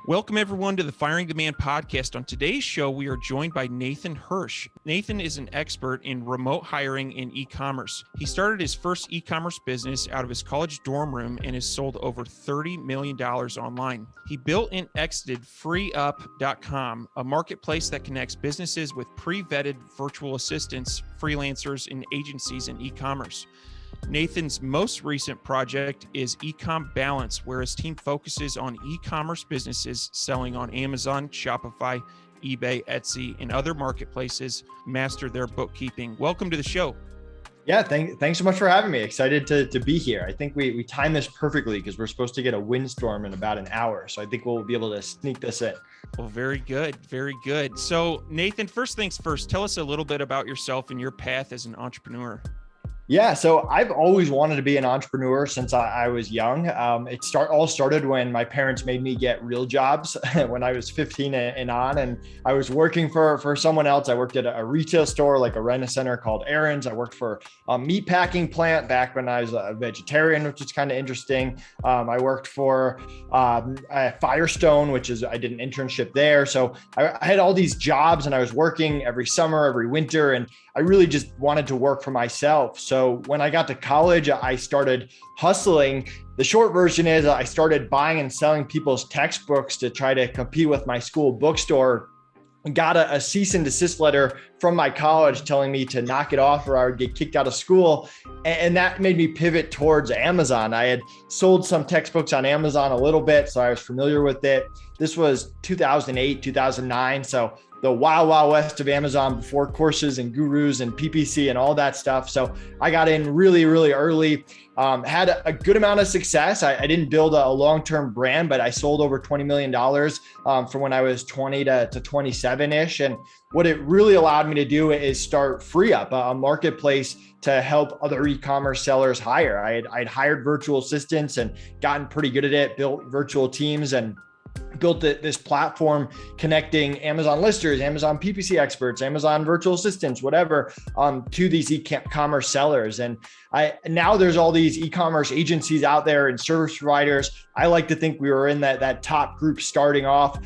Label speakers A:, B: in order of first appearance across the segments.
A: Welcome everyone to the Firing Demand podcast. On today's show, we are joined by Nathan Hirsch. Nathan is an expert in remote hiring and e-commerce. He started his first e-commerce business out of his college dorm room and has sold over $30 million online. He built and exited FreeUp.com, a marketplace that connects businesses with pre-vetted virtual assistants, freelancers, and agencies in e-commerce. Nathan's most recent project is Econ Balance, where his team focuses on e-commerce businesses selling on Amazon, Shopify, eBay, Etsy, and other marketplaces master their bookkeeping. Welcome to the show.
B: Yeah, thanks so much for having me. Excited to be here. I think we timed this perfectly because we're supposed to get a windstorm in about an hour. So I think we'll be able to sneak this in.
A: Well, very good. Very good. So Nathan, first things first, tell us a little bit about yourself and your path as an entrepreneur.
B: Yeah, so I've always wanted to be an entrepreneur since I was young. It all started when my parents made me get real jobs when I was 15 and on, and I was working for someone else. I worked at a retail store, like a rent-a-center called Aaron's. I worked for a meat packing plant back when I was a vegetarian, which is kind of interesting. I worked for Firestone, I did an internship there. So I had all these jobs and I was working every summer, every winter, and I really just wanted to work for myself. So when I got to college, I started hustling. The short version is I started buying and selling people's textbooks to try to compete with my school bookstore. Got a cease and desist letter from my college telling me to knock it off or I would get kicked out of school. And that made me pivot towards Amazon. I had sold some textbooks on Amazon a little bit, so I was familiar with it. This was 2008, 2009. So the wild, wild west of Amazon before courses and gurus and PPC and all that stuff. So I got in really, really early, had a good amount of success. I didn't build a long-term brand, but I sold over $20 million from when I was 20 to 27-ish. And what it really allowed me to do is start FreeUp, a marketplace to help other e-commerce sellers hire. I'd hired virtual assistants and gotten pretty good at it, built virtual teams and built this platform connecting Amazon listers, Amazon PPC experts, Amazon virtual assistants, whatever, to these e-commerce sellers. And now there's all these e-commerce agencies out there and service providers. I like to think we were in that top group starting off,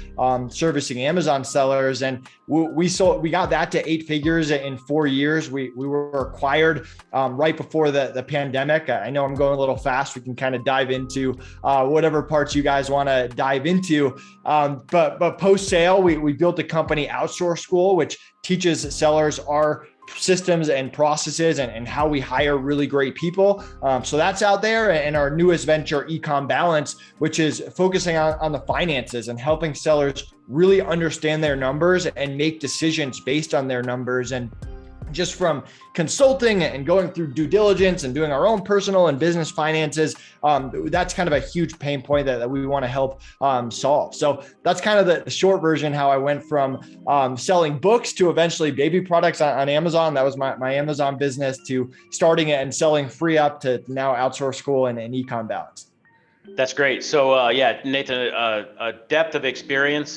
B: servicing Amazon sellers. And we got that to 8 figures in 4 years. We were acquired right before the pandemic. I know I'm going a little fast. We can kind of dive into whatever parts you guys want to dive into. But post sale, we built a company, Outsource School, which teaches sellers our systems and processes and how we hire really great people. So that's out there. And our newest venture, Econ Balance, which is focusing on the finances and helping sellers really understand their numbers and make decisions based on their numbers. And just from consulting and going through due diligence and doing our own personal and business finances, that's kind of a huge pain point that we want to help solve. So that's kind of the short version, how I went from selling books to eventually baby products on Amazon. That was my Amazon business, to starting it and selling FreeUp, to now Outsource School and Econ Balance.
C: That's great. So yeah, Nathan, a depth of experience.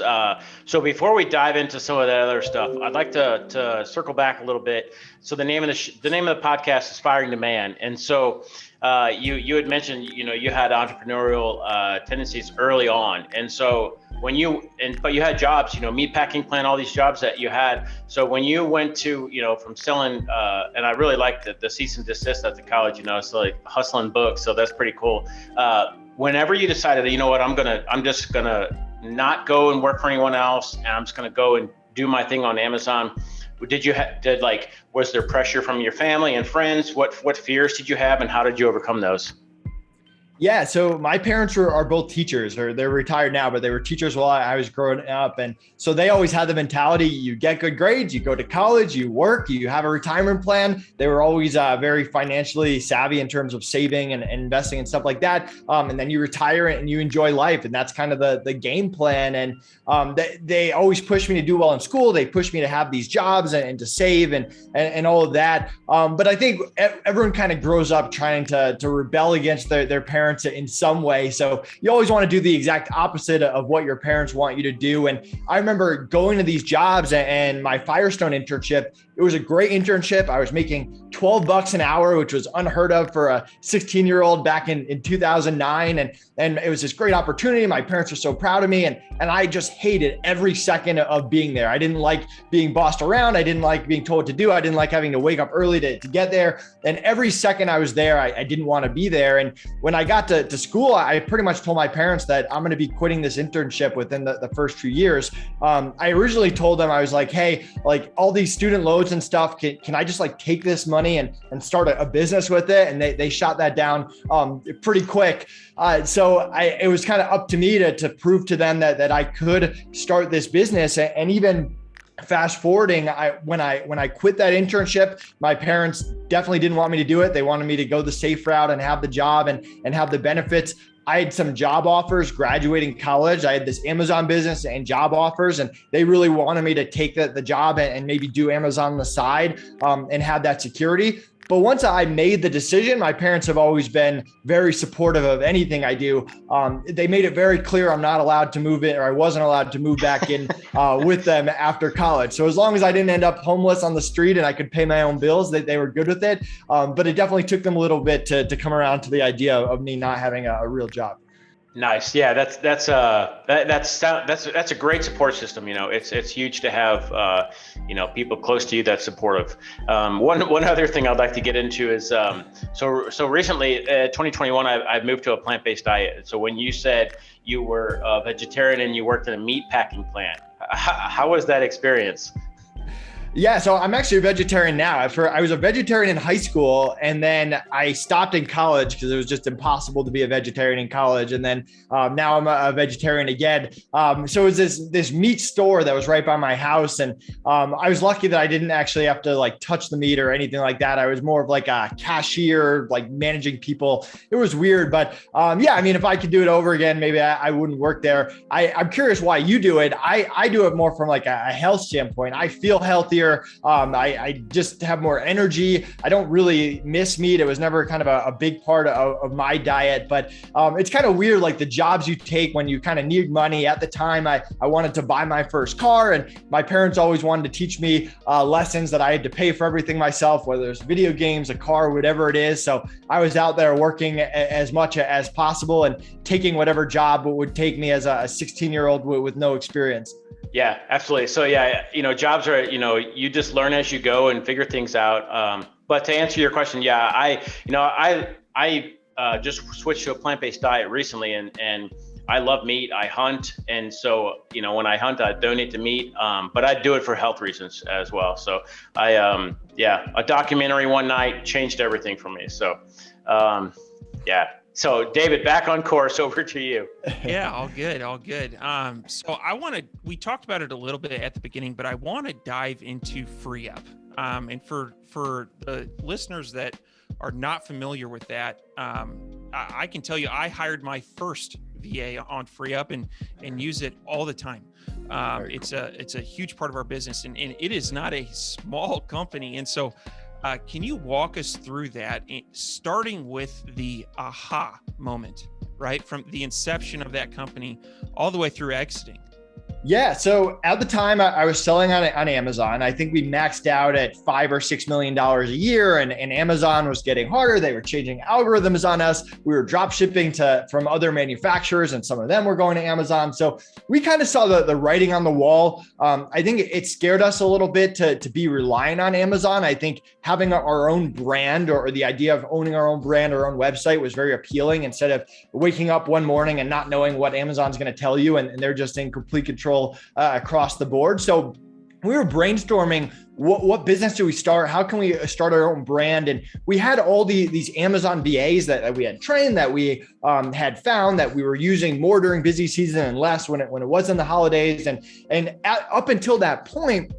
C: So before we dive into some of that other stuff, I'd like to circle back a little bit. So the name of the podcast is Firing Demand, and so you had mentioned you had entrepreneurial tendencies early on, and so but you had jobs, meat packing plant, all these jobs that you had. So when you went to from selling, and I really liked the cease and desist at the college, so like hustling books, so that's pretty cool. Whenever you decided that, I'm just gonna not go and work for anyone else, and I'm just gonna go and do my thing on Amazon. Was there pressure from your family and friends? What fears did you have, and how did you overcome those?
B: Yeah, so my parents are both teachers, or they're retired now, but they were teachers while I was growing up. And so they always had the mentality, you get good grades, you go to college, you work, you have a retirement plan. They were always very financially savvy in terms of saving and investing and stuff like that. And then you retire and you enjoy life. And that's kind of the game plan. And they always pushed me to do well in school. They pushed me to have these jobs and to save and all of that. But I think everyone kind of grows up trying to rebel against their parents parents in some way. So you always want to do the exact opposite of what your parents want you to do. And I remember going to these jobs and my Firestone internship, it was a great internship. I was making $12 an hour, which was unheard of for a 16-year-old back in 2009. And it was this great opportunity. My parents were so proud of me. And I just hated every second of being there. I didn't like being bossed around. I didn't like being told what to do. I didn't like having to wake up early to get there. And every second I was there, I didn't want to be there. And when I got to school, I pretty much told my parents that I'm going to be quitting this internship within the first few years. I originally told them, I was like, hey, like all these student loans and stuff, can I just like take this money and start a business with it? And they shot that down pretty quick. So it was kind of up to me to prove to them that I could start this business. And even fast forwarding, when I quit that internship, my parents definitely didn't want me to do it. They wanted me to go the safe route and have the job and have the benefits. I had some job offers graduating college. I had this Amazon business and job offers, and they really wanted me to take the job and maybe do Amazon on the side and have that security. But once I made the decision, my parents have always been very supportive of anything I do. They made it very clear I'm not allowed to move in, or I wasn't allowed to move back in with them after college. So as long as I didn't end up homeless on the street and I could pay my own bills, they were good with it. But it definitely took them a little bit to come around to the idea of me not having a real job.
C: Nice. Yeah, that's a great support system. You know, it's huge to have people close to you that's supportive. One other thing I'd like to get into is so recently, 2021, I've moved to a plant-based diet. So when you said you were a vegetarian and you worked in a meat packing plant, how was that experience?
B: Yeah, so I'm actually a vegetarian now. I was a vegetarian in high school, and then I stopped in college because it was just impossible to be a vegetarian in college. And then now I'm a vegetarian again. So it was this meat store that was right by my house, and I was lucky that I didn't actually have to like touch the meat or anything like that. I was more of like a cashier, like managing people. It was weird, but yeah, I mean, if I could do it over again, maybe I wouldn't work there. I'm curious why you do it. I do it more from like a health standpoint. I feel healthier. I just have more energy. I don't really miss meat. It was never kind of a big part of my diet, but it's kind of weird, like the jobs you take when you kind of need money. At the time, I wanted to buy my first car, and my parents always wanted to teach me lessons that I had to pay for everything myself, whether it's video games, a car, whatever it is. So I was out there working as much as possible and taking whatever job would take me as a 16-year-old with no experience.
C: Yeah, absolutely. So yeah, jobs are, you just learn as you go and figure things out. But to answer your question, yeah, I just switched to a plant-based diet recently, and I love meat. I hunt. And so, when I hunt, I donate to meat, but I do it for health reasons as well. So a documentary one night changed everything for me. So, yeah. So David, back on course, over to you.
A: Yeah, all good. So we talked about it a little bit at the beginning, but I want to dive into FreeUp. And for the listeners that are not familiar with that, I can tell you, I hired my first VA on FreeUp and use it all the time. It's a huge part of our business, and it is not a small company. And so, can you walk us through that, starting with the aha moment, right? From the inception of that company all the way through exiting?
B: Yeah. So at the time I was selling on Amazon. I think we maxed out at $5 or $6 million a year, and Amazon was getting harder. They were changing algorithms on us. We were drop shipping from other manufacturers, and some of them were going to Amazon. So we kind of saw the writing on the wall. I think it scared us a little bit to be reliant on Amazon. I think having our own brand, or the idea of owning our own brand, our own website, was very appealing, instead of waking up one morning and not knowing what Amazon's going to tell you, and they're just in complete control across the board. So we were brainstorming, what business do we start? How can we start our own brand? And we had all these Amazon VAs that we had trained, that we had found that we were using more during busy season and less when it wasn't the holidays. And up until that point,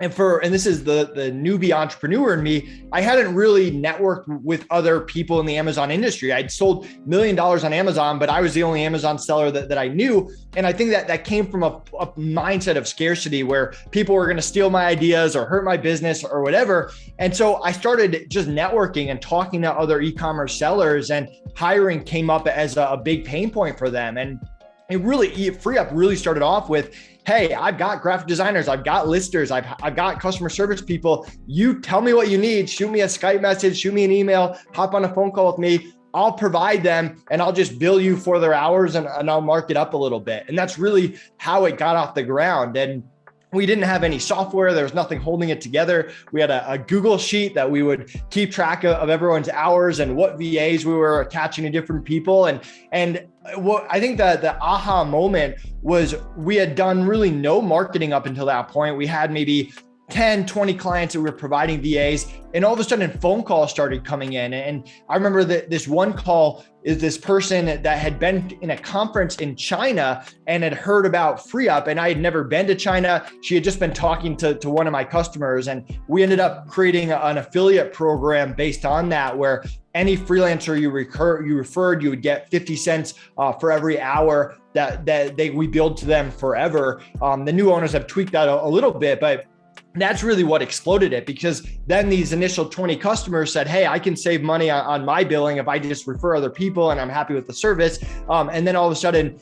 B: and this is the newbie entrepreneur in me, I hadn't really networked with other people in the Amazon industry. I'd sold $1 million on Amazon, but I was the only Amazon seller that I knew. And I think that came from a mindset of scarcity where people were going to steal my ideas or hurt my business or whatever. And so I started just networking and talking to other e-commerce sellers, and hiring came up as a big pain point for them. And FreeUp really started off with, hey, I've got graphic designers, I've got listers, I've got customer service people. You tell me what you need, shoot me a Skype message, shoot me an email, hop on a phone call with me. I'll provide them, and I'll just bill you for their hours, and I'll mark it up a little bit. And that's really how it got off the ground. And we didn't have any software. There was nothing holding it together. We had a Google sheet that we would keep track of everyone's hours and what VAs we were attaching to different people. And what I think that the aha moment was, we had done really no marketing up until that point. We had maybe 10, 20 clients that we were providing VAs, and all of a sudden phone calls started coming in. And I remember that this one call is this person that had been in a conference in China and had heard about FreeUp, and I had never been to China. She had just been talking to one of my customers, and we ended up creating an affiliate program based on that, where any freelancer you referred, you would get 50 cents for every hour that we billed to them forever. The new owners have tweaked that a little bit, but that's really what exploded it, because then these initial 20 customers said, hey, I can save money on my billing if I just refer other people and I'm happy with the service. And then all of a sudden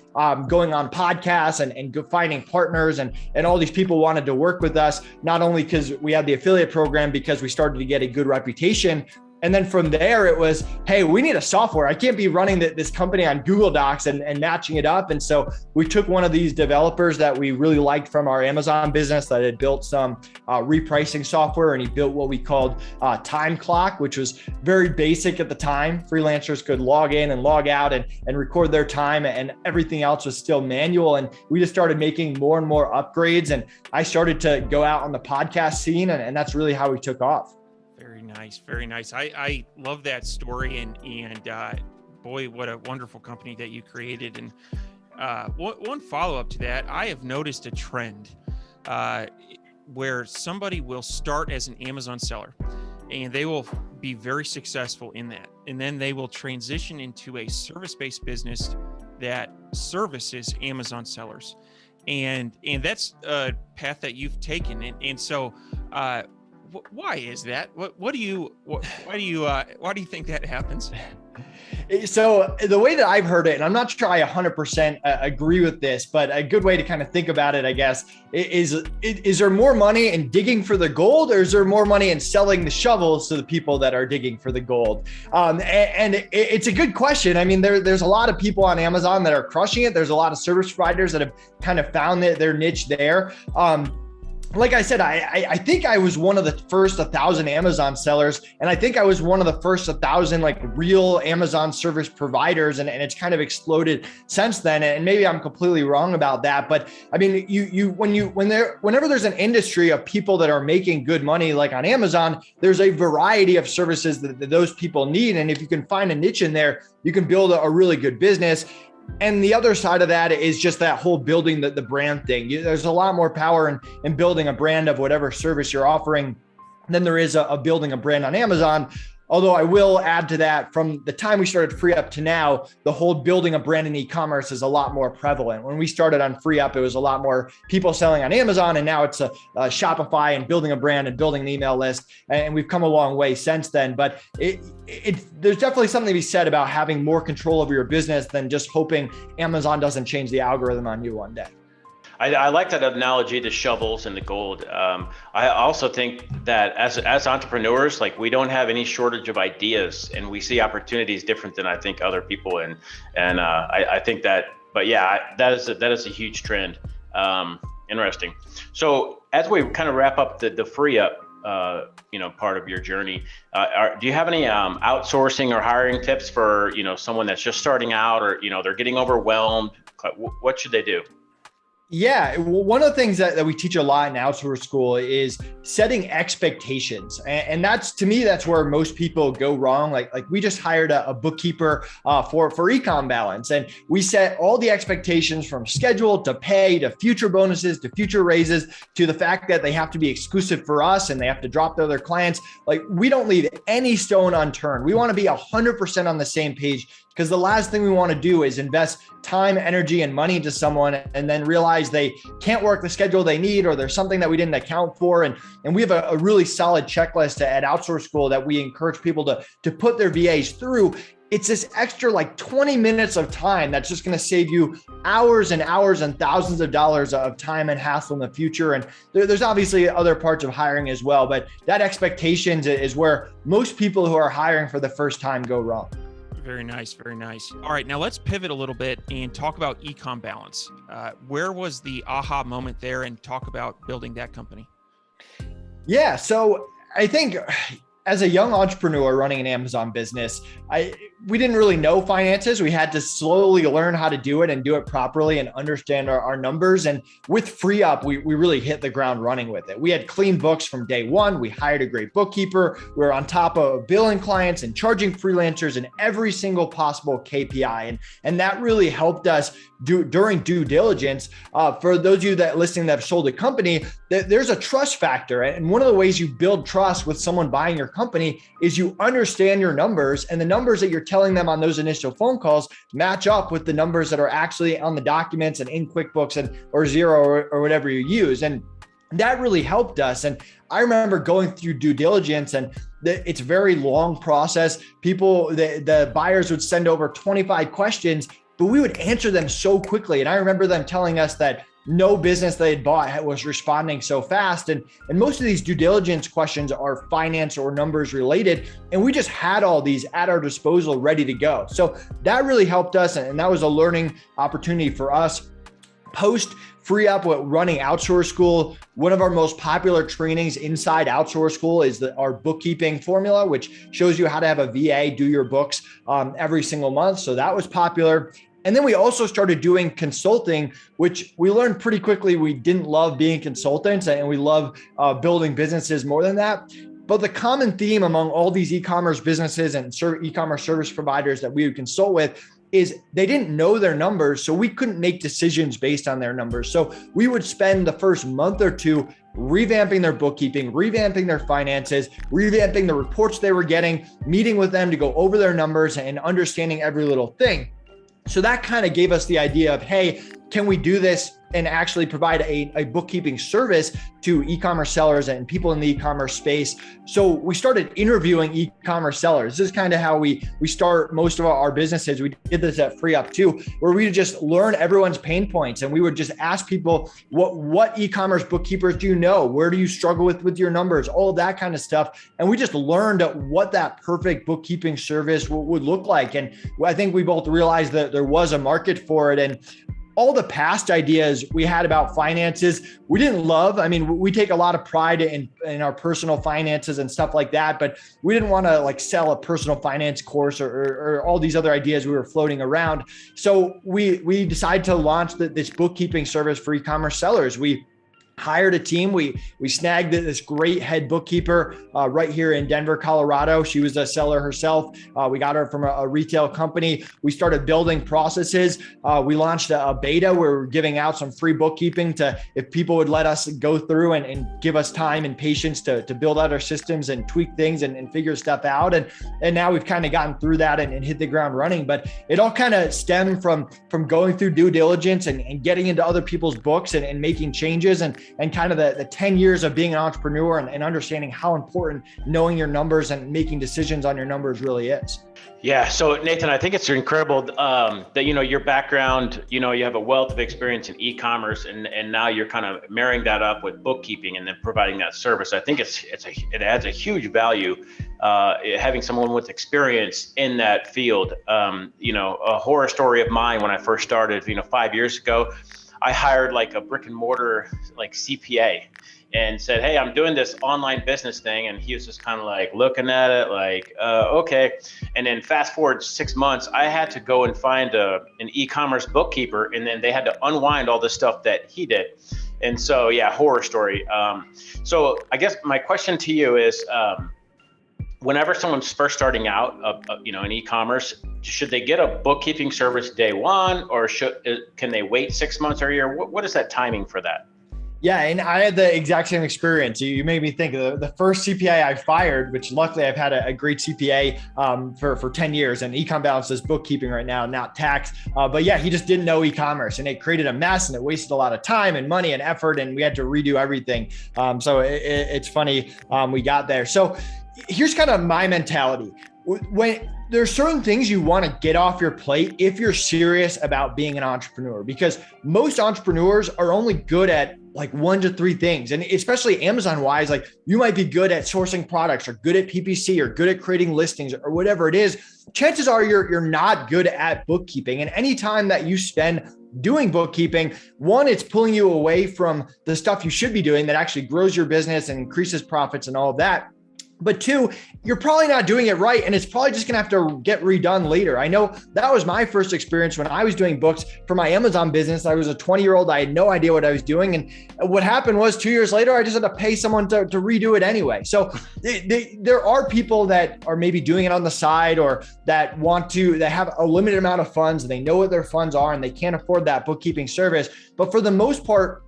B: going on podcasts and finding partners, and all these people wanted to work with us, not only because we had the affiliate program, because we started to get a good reputation. And then from there, it was, hey, we need a software. I can't be running this company on Google Docs and matching it up. And so we took one of these developers that we really liked from our Amazon business that had built some repricing software, and he built what we called Time Clock, which was very basic at the time. Freelancers could log in and log out and record their time, and everything else was still manual. And we just started making more and more upgrades. And I started to go out on the podcast scene, and that's really how we took off.
A: Very nice. Very nice. I love that story, and boy, what a wonderful company that you created. And one follow-up to that, I have noticed a trend where somebody will start as an Amazon seller, and they will be very successful in that. And then they will transition into a service-based business that services Amazon sellers. And that's a path that you've taken. And so, why is that? Why do you think that happens?
B: So the way that I've heard it, and I'm not sure I 100% agree with this, but a good way to kind of think about it, I guess, is there more money in digging for the gold, or is there more money in selling the shovels to the people that are digging for the gold? And it's a good question. I mean, there's a lot of people on Amazon that are crushing it. There's a lot of service providers that have kind of found their niche there. Like I said, I think I was one of the first 1,000 Amazon sellers, and I think I was one of the first 1,000 like real Amazon service providers, and it's kind of exploded since then. And maybe I'm completely wrong about that, but I mean, whenever there's an industry of people that are making good money, like on Amazon, there's a variety of services that those people need, and if you can find a niche in there, you can build a really good business. And the other side of that is just that whole building the brand thing. There's a lot more power in building a brand of whatever service you're offering than there is a building a brand on Amazon. Although I will add to that, from the time we started FreeUp to now, the whole building a brand in e-commerce is a lot more prevalent. When we started on FreeUp, it was a lot more people selling on Amazon, and now it's a Shopify and building a brand and building an email list. And we've come a long way since then. But there's definitely something to be said about having more control over your business than just hoping Amazon doesn't change the algorithm on you one day.
C: I like that analogy, the shovels and the gold. I also think that as entrepreneurs, like, we don't have any shortage of ideas, and we see opportunities different than I think other people. And I think that, but yeah, that is a huge trend. Interesting. So as we kind of wrap up the FreeUp, part of your journey, do you have any outsourcing or hiring tips for, someone that's just starting out, or, they're getting overwhelmed? What should they do?
B: Yeah, one of the things that we teach a lot in outsource school is setting expectations. And that's, to me, that's where most people go wrong. Like we just hired a bookkeeper for Econ Balance, and we set all the expectations from schedule to pay to future bonuses to future raises to the fact that they have to be exclusive for us and they have to drop to other clients. Like, we don't leave any stone unturned. We want to be 100% on the same page, because the last thing we want to do is invest time, energy, and money into someone and then realize they can't work the schedule they need, or there's something that we didn't account for. And we have a really solid checklist at Outsource School that we encourage people to put their VAs through. It's this extra like 20 minutes of time that's just going to save you hours and hours and thousands of dollars of time and hassle in the future. And there's obviously other parts of hiring as well, but that expectations is where most people who are hiring for the first time go wrong.
A: Very nice. Very nice. All right, now let's pivot a little bit and talk about Econ Balance. Where was the aha moment there, and talk about building that company?
B: Yeah, so I think as a young entrepreneur running an Amazon business, we didn't really know finances. We had to slowly learn how to do it and do it properly and understand our numbers. And with FreeUp, we really hit the ground running with it. We had clean books from day one. We hired a great bookkeeper. We were on top of billing clients and charging freelancers in every single possible KPI. And that really helped us during due diligence. For those of you that listening that have sold a company, there's a trust factor. And one of the ways you build trust with someone buying your company is you understand your numbers, and the numbers that you're telling them on those initial phone calls match up with the numbers that are actually on the documents and in QuickBooks or Xero or whatever you use. And that really helped us. And I remember going through due diligence, and it's a very long process. The buyers would send over 25 questions, but we would answer them so quickly. And I remember them telling us that no business they had bought was responding so fast. And most of these due diligence questions are finance or numbers related. And we just had all these at our disposal ready to go. So that really helped us. And that was a learning opportunity for us. Post FreeUp, running Outsource School, one of our most popular trainings inside Outsource School is our bookkeeping formula, which shows you how to have a VA do your books every single month. So that was popular. And then we also started doing consulting, which we learned pretty quickly we didn't love being consultants, and we love building businesses more than that. But the common theme among all these e-commerce businesses and e-commerce service providers that we would consult with is they didn't know their numbers, so we couldn't make decisions based on their numbers. So we would spend the first month or two revamping their bookkeeping, revamping their finances, revamping the reports they were getting, meeting with them to go over their numbers and understanding every little thing. So that kind of gave us the idea of, hey, can we do this and actually provide a bookkeeping service to e-commerce sellers and people in the e-commerce space? So we started interviewing e-commerce sellers. This is kind of how we start most of our businesses. We did this at FreeUp too, where we would just learn everyone's pain points, and we would just ask people, what e-commerce bookkeepers do you know? Where do you struggle with your numbers? All of that kind of stuff. And we just learned what that perfect bookkeeping service would look like. And I think we both realized that there was a market for it. And all the past ideas we had about finances, we didn't love. I mean, we take a lot of pride in our personal finances and stuff like that, but we didn't want to sell a personal finance course or all these other ideas we were floating around. So we decided to launch this bookkeeping service for e-commerce sellers. We hired a team. We snagged this great head bookkeeper right here in Denver, Colorado. She was a seller herself. We got her from a retail company. We started building processes. We launched a beta where we're giving out some free bookkeeping if people would let us go through and give us time and patience to build out our systems and tweak things and figure stuff out. And now we've kind of gotten through that and hit the ground running. But it all kind of stemmed from going through due diligence and getting into other people's books and making changes and kind of the 10 years of being an entrepreneur and understanding how important knowing your numbers and making decisions on your numbers really is.
C: Yeah. So Nathan, I think it's incredible that, your background, you have a wealth of experience in e-commerce and now you're kind of marrying that up with bookkeeping and then providing that service. I think it adds a huge value, having someone with experience in that field. A horror story of mine when I first started, 5 years ago, I hired a brick and mortar CPA, and said, hey, I'm doing this online business thing. And he was just kind of like looking at it like, okay. And then fast forward 6 months, I had to go and find an e-commerce bookkeeper, and then they had to unwind all the stuff that he did. And so, yeah, horror story. So I guess my question to you is, whenever someone's first starting out, in e-commerce, should they get a bookkeeping service day one, or can they wait 6 months or a year? What is that timing for that?
B: Yeah, and I had the exact same experience. You made me think of the first CPA I fired, which luckily I've had a great CPA for 10 years, and Econ Balance does bookkeeping right now, not tax. But yeah, he just didn't know e-commerce, and it created a mess, and it wasted a lot of time and money and effort, and we had to redo everything. So it's funny we got there. So here's kind of my mentality. When there's certain things you want to get off your plate if you're serious about being an entrepreneur, because most entrepreneurs are only good at like 1 to 3 things. And especially Amazon wise, like you might be good at sourcing products or good at PPC or good at creating listings or whatever it is. Chances are you're not good at bookkeeping. And anytime that you spend doing bookkeeping, one, it's pulling you away from the stuff you should be doing that actually grows your business and increases profits and all of that. But 2, you're probably not doing it right, and it's probably just gonna have to get redone later. I know that was my first experience when I was doing books for my Amazon business. I was a 20-year-old. I had no idea what I was doing. And what happened was 2 years later, I just had to pay someone to redo it anyway. So there are people that are maybe doing it on the side, or that have a limited amount of funds, and they know what their funds are and they can't afford that bookkeeping service. But for the most part,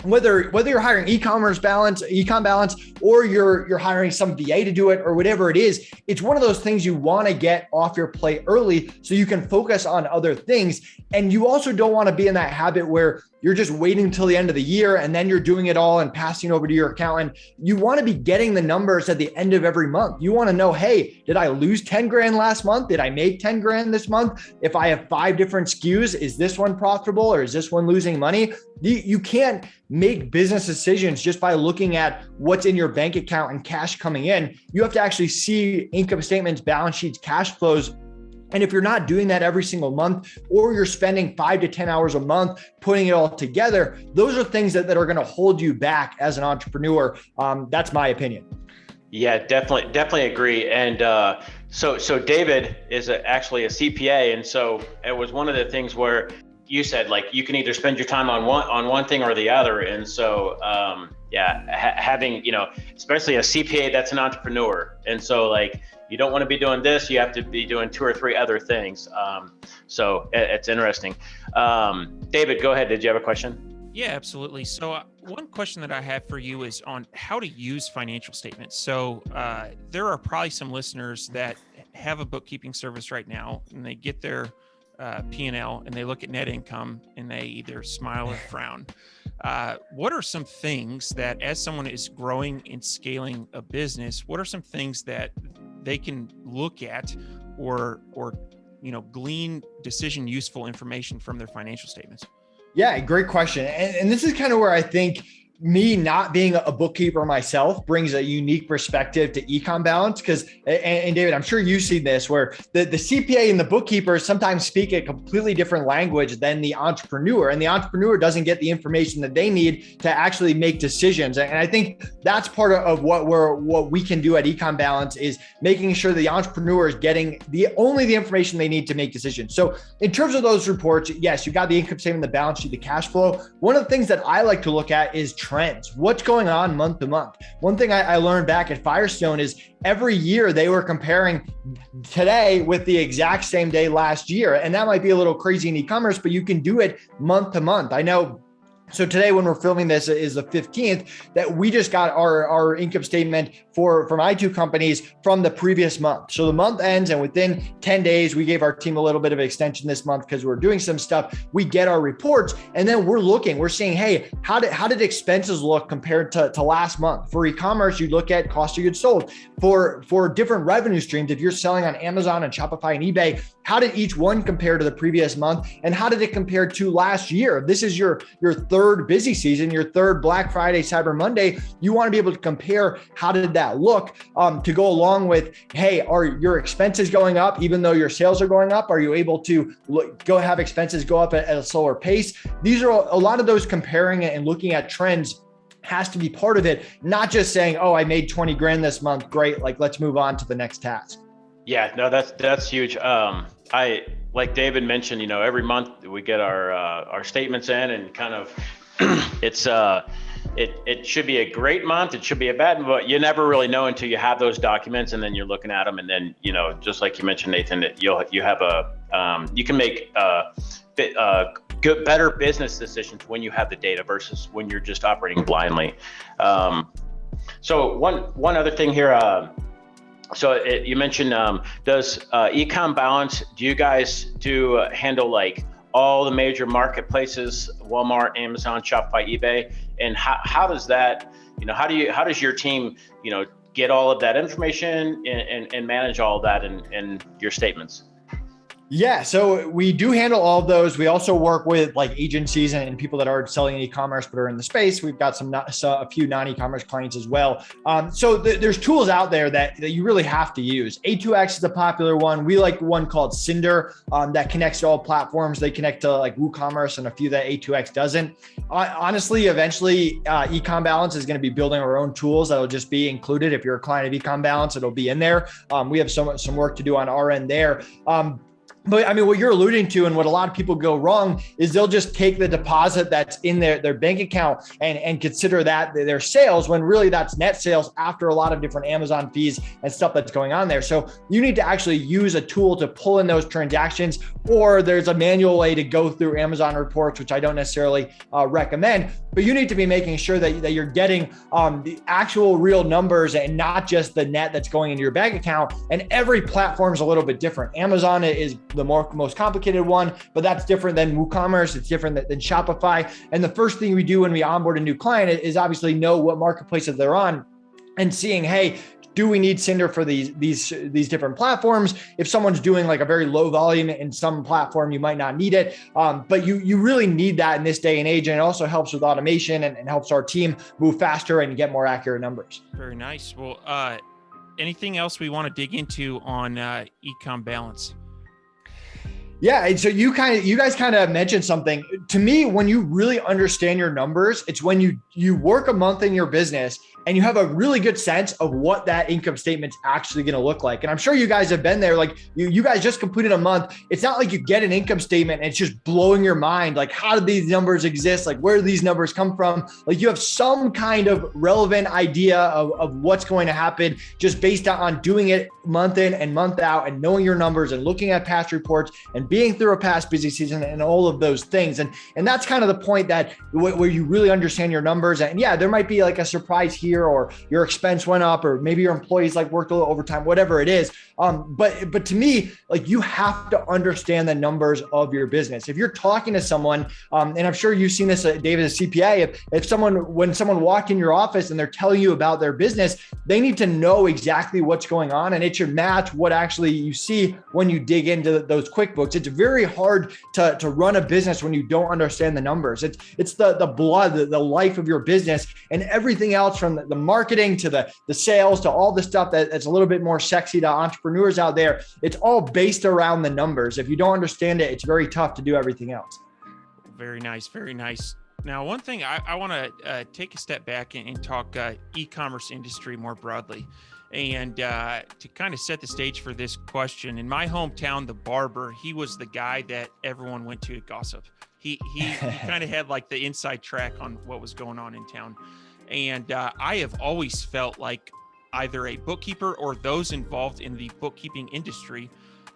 B: whether you're hiring Econ Balance, or you're hiring some VA to do it or whatever it is, it's one of those things you want to get off your plate early so you can focus on other things. And you also don't want to be in that habit where you're just waiting until the end of the year and then you're doing it all and passing over to your accountant. You want to be getting the numbers at the end of every month. You want to know, hey, did I lose 10 grand last month? Did I make 10 grand this month? If I have 5 different SKUs, is this one profitable or is this one losing money? You can't make business decisions just by looking at what's in your bank account and cash coming in. You have to actually see income statements, balance sheets, cash flows. And if you're not doing that every single month, or you're spending 5 to 10 hours a month putting it all together, those are things that are going to hold you back as an entrepreneur. That's my opinion.
C: Yeah, definitely agree. And so David is actually a CPA, and so it was one of the things where you said, like, you can either spend your time on one thing or the other. And so having, especially a CPA that's an entrepreneur, and so like, you don't want to be doing this, you have to be doing 2 or 3 other things. So it's interesting. David, go ahead. Did you have a question?
A: Yeah, absolutely. So one question that I have for you is on how to use financial statements. So there are probably some listeners that have a bookkeeping service right now, and they get their P&L and they look at net income and they either smile or frown. What are some things that, as someone is growing and scaling a business, what are some things that they can look at or glean decision useful information from their financial statements?
B: Yeah, great question. And this is kind of where I think me not being a bookkeeper myself brings a unique perspective to Econ Balance. Because, and David, I'm sure you see this, where the CPA and the bookkeeper sometimes speak a completely different language than the entrepreneur, and the entrepreneur doesn't get the information that they need to actually make decisions. And I think that's part of what we can do at Econ Balance, is making sure the entrepreneur is getting only the information they need to make decisions. So in terms of those reports, yes, you got the income statement, the balance sheet, the cash flow. One of the things that I like to look at is trends. What's going on month to month? One thing I learned back at Firestone is every year they were comparing today with the exact same day last year. And that might be a little crazy in e-commerce, but you can do it month to month. I know. So today, when we're filming this, is the 15th, that we just got our income statement for my 2 companies from the previous month. So the month ends, and within 10 days, we gave our team a little bit of extension this month because we're doing some stuff. We get our reports, and then we're seeing, hey, how did expenses look compared to last month? For e-commerce, you look at cost of goods sold. For different revenue streams, if you're selling on Amazon and Shopify and eBay, how did each one compare to the previous month? And how did it compare to last year? This is your third busy season, your third Black Friday, Cyber Monday. You want to be able to compare how did that look to go along with, hey, are your expenses going up even though your sales are going up? Are you able to go have expenses go up at a slower pace? These are a lot of those comparing and looking at trends has to be part of it, not just saying, oh, I made 20 grand this month. Great. Like, let's move on to the next task.
C: Yeah, no, that's huge. I, like David mentioned, every month we get our statements in, and kind of it should be a great month. It should be a bad month, but you never really know until you have those documents, and then you're looking at them, and then, just like you mentioned, Nathan, that you can make better business decisions when you have the data versus when you're just operating blindly. So one other thing here. You mentioned, does Econ Balance, do you guys handle like all the major marketplaces, Walmart, Amazon, Shopify, eBay? And how does that, how does your team, get all of that information and manage all of that in your statements?
B: Yeah, so we do handle all of those. We also work with like agencies and people that are selling e-commerce but are in the space. We've got a few non-e-commerce clients as well. There's tools out there that you really have to use. A2X is a popular one. We like one called Cinder that connects to all platforms. They connect to like WooCommerce and a few that A2X doesn't. Honestly, eventually, Econ Balance is going to be building our own tools that'll just be included. If you're a client of Econ Balance, it'll be in there. We have some work to do on our end there. But I mean, what you're alluding to and what a lot of people go wrong is they'll just take the deposit that's in their bank account and consider that their sales, when really that's net sales after a lot of different Amazon fees and stuff that's going on there. So you need to actually use a tool to pull in those transactions, or there's a manual way to go through Amazon reports, which I don't necessarily recommend, but you need to be making sure that you're getting the actual real numbers and not just the net that's going into your bank account. And every platform is a little bit different. Amazon is the most complicated one, but that's different than WooCommerce. It's different than Shopify. And the first thing we do when we onboard a new client is obviously know what marketplaces they're on and seeing, hey, do we need Cinder for these different platforms? If someone's doing like a very low volume in some platform, you might not need it. But you really need that in this day and age. And it also helps with automation and helps our team move faster and get more accurate numbers.
A: Very nice. Well, anything else we want to dig into on Econ Balance?
B: Yeah. And so you guys kind of mentioned something to me. When you really understand your numbers, it's when you work a month in your business and you have a really good sense of what that income statement's actually going to look like. And I'm sure you guys have been there. Like you guys just completed a month. It's not like you get an income statement and it's just blowing your mind. Like, how do these numbers exist? Like, where do these numbers come from? Like, you have some kind of relevant idea of what's going to happen just based on doing it month in and month out and knowing your numbers and looking at past reports and being through a past busy season and all of those things. And that's kind of the point that where you really understand your numbers. And yeah, there might be like a surprise here, or your expense went up, or maybe your employees like worked a little overtime, whatever it is. But to me, like, you have to understand the numbers of your business. If you're talking to someone, and I'm sure you've seen this, David, as a CPA, when someone walked in your office and they're telling you about their business, they need to know exactly what's going on, and it should match what actually you see when you dig into those QuickBooks. It's very hard to run a business when you don't understand the numbers. It's the blood, the life of your business, and everything else from the marketing to the sales to all the stuff that's a little bit more sexy to entrepreneurs out there. It's all based around the numbers. If you don't understand it, it's very tough to do everything else.
A: Very nice. Very nice. Now, one thing I want to take a step back and talk e-commerce industry more broadly. And to kind of set the stage for this question, in my hometown, the barber, he was the guy that everyone went to gossip. He kind of had like the inside track on what was going on in town. And I have always felt like either a bookkeeper or those involved in the bookkeeping industry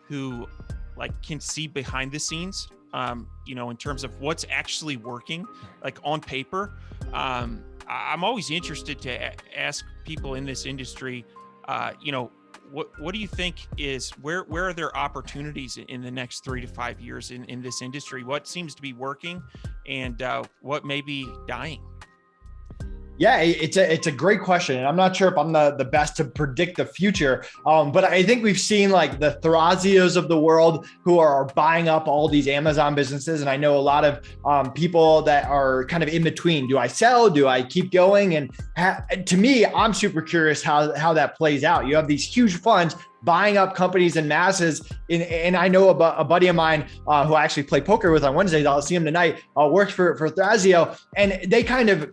A: who like can see behind the scenes, in terms of what's actually working, like on paper. I'm always interested to ask people in this industry, what do you think is where are there opportunities in the next 3 to 5 years in this industry? What seems to be working and what may be dying?
B: Yeah, it's a great question. And I'm not sure if I'm the best to predict the future. But I think we've seen like the Thrazios of the world who are buying up all these Amazon businesses. And I know a lot of people that are kind of in between. Do I sell? Do I keep going? And to me, I'm super curious how that plays out. You have these huge funds buying up companies in masses. And I know a buddy of mine who I actually play poker with on Wednesdays, I'll see him tonight, works for Thrazio. And they kind of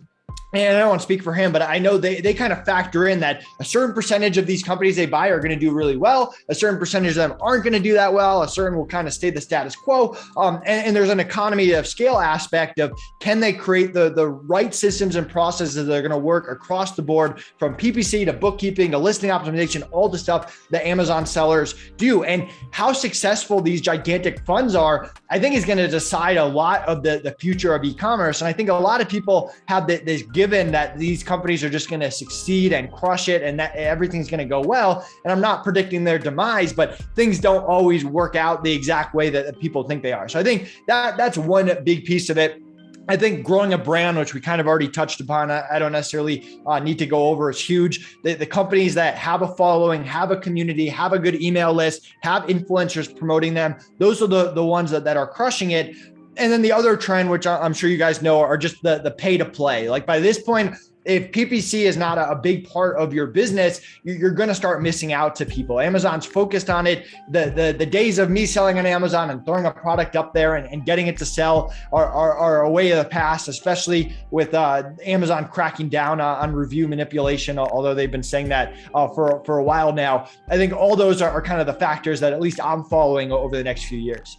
B: and I don't want to speak for him, but I know they kind of factor in that a certain percentage of these companies they buy are going to do really well. A certain percentage of them aren't going to do that well. A certain will kind of stay the status quo. And there's an economy of scale aspect of, can they create the right systems and processes that are going to work across the board, from PPC to bookkeeping to listing optimization, all the stuff that Amazon sellers do. And how successful these gigantic funds are, I think, is going to decide a lot of the future of e-commerce. And I think a lot of people have this given that these companies are just going to succeed and crush it and that everything's going to go well. And I'm not predicting their demise, but things don't always work out the exact way that people think they are. So I think that's one big piece of it. I think growing a brand, which we kind of already touched upon, I don't necessarily need to go over, is huge. The companies that have a following, have a community, have a good email list, have influencers promoting them, those are the ones that are crushing it. And then the other trend, which I'm sure you guys know, are just the pay to play. Like, by this point, if PPC is not a big part of your business, you're going to start missing out to people. Amazon's focused on it. The days of me selling on Amazon and throwing a product up there and getting it to sell are a way of the past, especially with Amazon cracking down on review manipulation, although they've been saying that for a while now. I think all those are kind of the factors that at least I'm following over the next few years.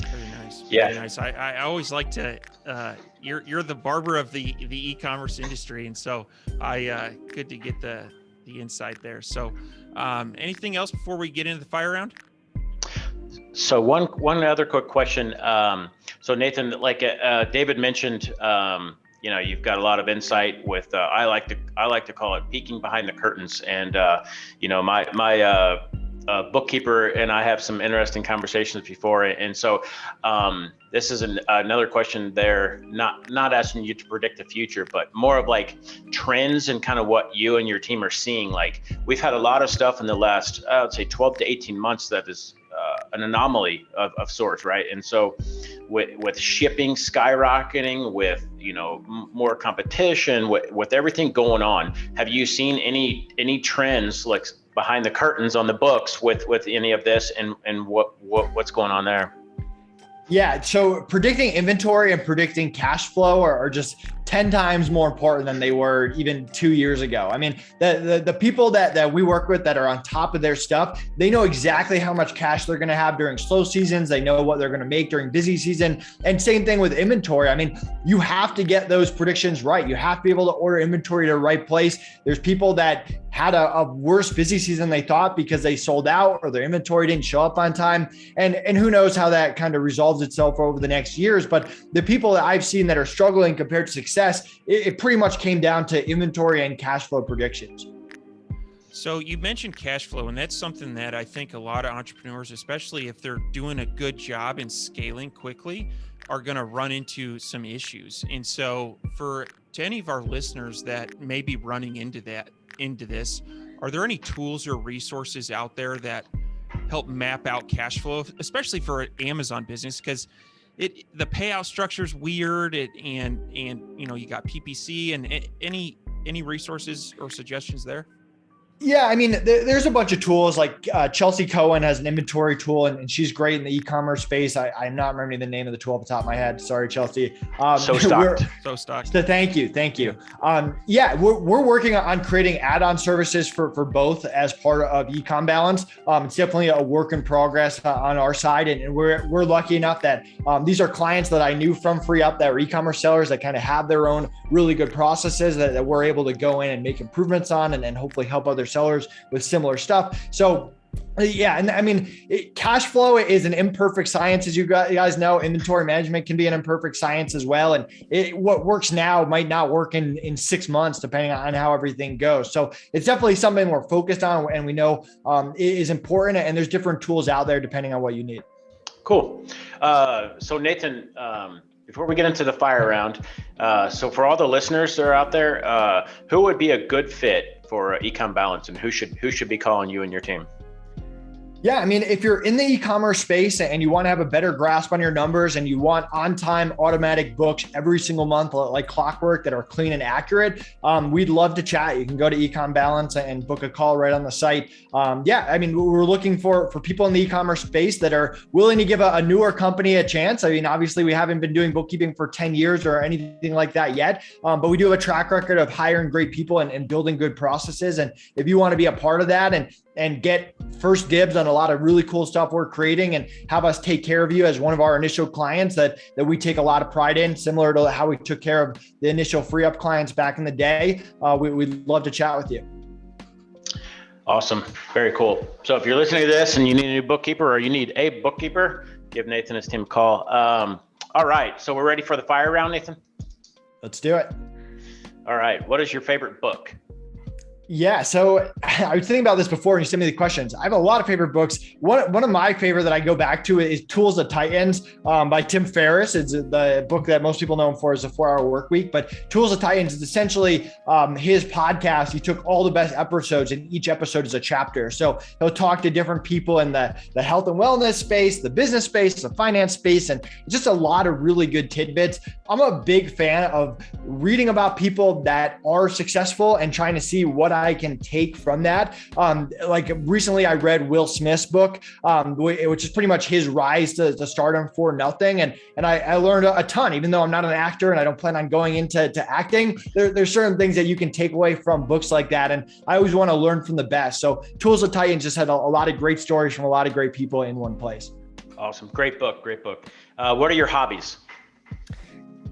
A: Very nice.
C: Yeah.
A: Very nice. I always like to, you're the barber of the e-commerce industry. And so good to get the insight there. So anything else before we get into the fire round?
C: So one other quick question. So Nathan, like David mentioned, you've got a lot of insight with, I like to call it peeking behind the curtains. And, my bookkeeper and I have some interesting conversations before. And so this is another question there, not asking you to predict the future, but more of like trends and kind of what you and your team are seeing. Like, we've had a lot of stuff in the last, I would say 12 to 18 months that is an anomaly of sorts, right? And so with shipping skyrocketing, with more competition, with everything going on, have you seen any trends like behind the curtains on the books with any of this, and what's going on there?
B: Yeah, so predicting inventory and predicting cash flow are just 10 times more important than they were even 2 years ago. I mean, the people that we work with that are on top of their stuff, they know exactly how much cash they're going to have during slow seasons. They know what they're going to make during busy season. And same thing with inventory. I mean, you have to get those predictions right. You have to be able to order inventory to the right place. There's people that had a worse busy season they thought because they sold out or their inventory didn't show up on time. And who knows how that kind of resolves itself over the next years. But the people that I've seen that are struggling compared to success, it pretty much came down to inventory and cash flow predictions.
A: So you mentioned cash flow, and that's something that I think a lot of entrepreneurs, especially if they're doing a good job in scaling quickly, are going to run into some issues. And so to any of our listeners that may be running into this, are there any tools or resources out there that help map out cash flow, especially for an Amazon business? Because the payout structure is weird, and you got PPC, and any resources or suggestions there?
B: Yeah, I mean, there's a bunch of tools. Like Chelsea Cohen has an inventory tool, and she's great in the e-commerce space. I'm not remembering the name of the tool off the top of my head. Sorry, Chelsea.
A: SoStocked.
B: So thank you. Yeah, we're working on creating add-on services for both as part of Econ Balance. It's definitely a work in progress on our side, and we're lucky enough that these are clients that I knew from FreeUp that were e-commerce sellers that kind of have their own really good processes that we're able to go in and make improvements on, and hopefully help other sellers with similar stuff. So yeah, and I mean, cash flow is an imperfect science, as you guys know. Inventory management can be an imperfect science as well. And what works now might not work in 6 months, depending on how everything goes. So it's definitely something we're focused on, and we know is important. And there's different tools out there depending on what you need.
C: Cool. So Nathan, before we get into the fire round, so for all the listeners that are out there, who would be a good fit for Econ Balance, and who should be calling you and your team?
B: Yeah, I mean, if you're in the e-commerce space and you want to have a better grasp on your numbers and you want on-time automatic books every single month, like clockwork, that are clean and accurate, we'd love to chat. You can go to Econ Balance and book a call right on the site. Yeah, I mean, we're looking for people in the e-commerce space that are willing to give a newer company a chance. I mean, obviously, we haven't been doing bookkeeping for 10 years or anything like that yet, but we do have a track record of hiring great people and building good processes. And if you want to be a part of that and get first dibs on a lot of really cool stuff we're creating and have us take care of you as one of our initial clients that we take a lot of pride in, similar to how we took care of the initial FreeUp clients back in the day, we'd love to chat with you.
C: Awesome. Very cool. So if you're listening to this and you need a new bookkeeper or you need a bookkeeper, give Nathan and his team a call. All right. So we're ready for the fire round, Nathan?
B: Let's do it.
C: All right. What is your favorite book?
B: Yeah. So I was thinking about this before and you sent me the questions. I have a lot of favorite books. One of my favorite that I go back to is Tools of Titans by Tim Ferriss. It's the book that most people know him for is a 4-Hour Work Week, but Tools of Titans is essentially his podcast. He took all the best episodes and each episode is a chapter. So he'll talk to different people in the health and wellness space, the business space, the finance space, and just a lot of really good tidbits. I'm a big fan of reading about people that are successful and trying to see what I can take from that. Like recently I read Will Smith's book, which is pretty much his rise to stardom for nothing. And I learned a ton, even though I'm not an actor and I don't plan on going into acting. There's certain things that you can take away from books like that. And I always want to learn from the best. So Tools of Titans just had a lot of great stories from a lot of great people in one place. Awesome.
C: Great book. Great book. What are your hobbies?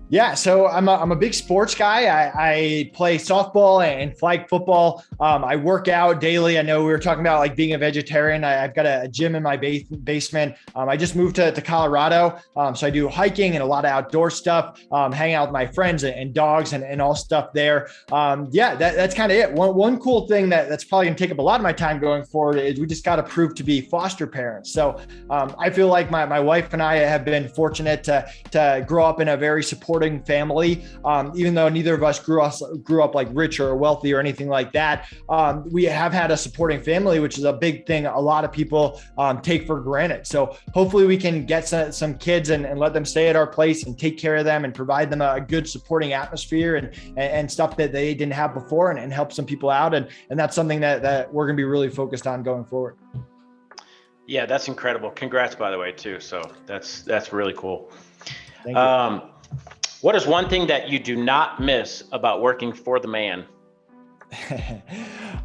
B: Yeah, so I'm a big sports guy. I play softball and flag football. I work out daily. I know we were talking about like being a vegetarian. I've got a gym in my basement. I just moved to Colorado. So I do hiking and a lot of outdoor stuff, hang out with my friends and dogs and all stuff there. Yeah, that's kind of it. One cool thing that's probably gonna take up a lot of my time going forward is we just got approved to be foster parents. So I feel like my wife and I have been fortunate to grow up in a very supportive family. Even though neither of us grew up like rich or wealthy or anything like that, we have had a supporting family, which is a big thing a lot of people take for granted. So hopefully we can get some kids and let them stay at our place and take care of them and provide them a good supporting atmosphere and stuff that they didn't have before and help some people out. And that's something that we're going to be really focused on going forward.
C: Yeah, that's incredible. Congrats, by the way, too. So that's really cool.
B: Thank you.
C: What is one thing that you do not miss about working for the man?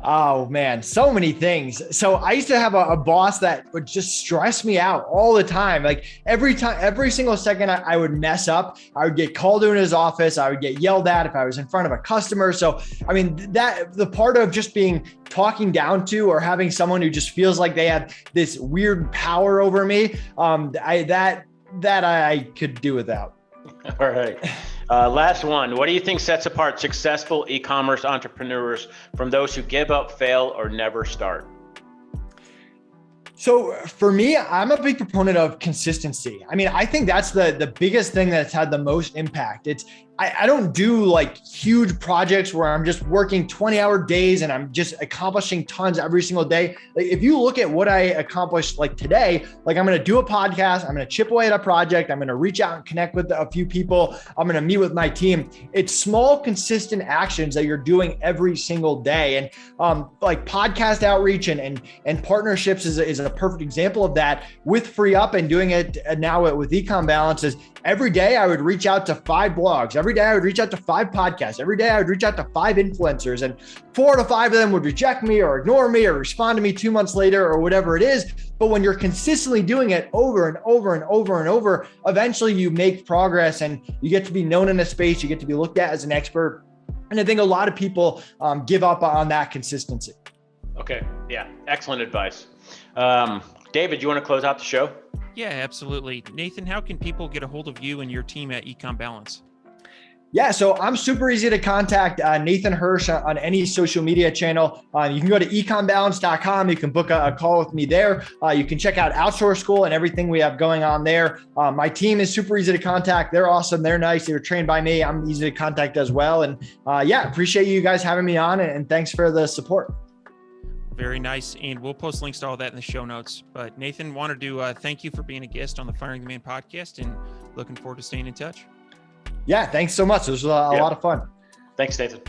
B: Oh man, so many things. So I used to have a boss that would just stress me out all the time. Like every single second I would mess up, I would get called into his office. I would get yelled at if I was in front of a customer. So, I mean, the part of just being talking down to or having someone who just feels like they have this weird power over me, that I could do without.
C: All right. Last one. What do you think sets apart successful e-commerce entrepreneurs from those who give up, fail, or never start?
B: So for me, I'm a big proponent of consistency. I mean, I think that's the biggest thing that's had the most impact. I don't do like huge projects where I'm just working 20-hour days and I'm just accomplishing tons every single day. Like if you look at what I accomplished like today, like I'm going to do a podcast, I'm going to chip away at a project, I'm going to reach out and connect with a few people, I'm going to meet with my team. It's small, consistent actions that you're doing every single day. And like podcast outreach and partnerships is a perfect example of that with FreeUp and doing it now with Econ Balance. Is every day I would reach out to 5 blogs. Every day I would reach out to 5 podcasts. Every day I would reach out to 5 influencers, and 4 to 5 of them would reject me or ignore me or respond to me 2 months later or whatever it is. But when you're consistently doing it over and over and over and over, eventually you make progress and you get to be known in a space. You get to be looked at as an expert. And I think a lot of people give up on that consistency.
C: Okay. Yeah. Excellent advice. David, you want to close out the show?
A: Yeah, absolutely. Nathan, how can people get a hold of you and your team at Econ Balance?
B: Yeah, so I'm super easy to contact. Nathan Hirsch on any social media channel. You can go to econbalance.com. You can book a call with me there. You can check out Outsource School and everything we have going on there. My team is super easy to contact. They're awesome. They're nice. They were trained by me. I'm easy to contact as well. And yeah, appreciate you guys having me on and thanks for the support.
A: Very nice. And we'll post links to all that in the show notes. But Nathan, wanted to thank you for being a guest on the Firing the Man podcast, and looking forward to staying in touch.
B: Yeah, thanks so much. It was a lot of fun.
C: Thanks, Nathan.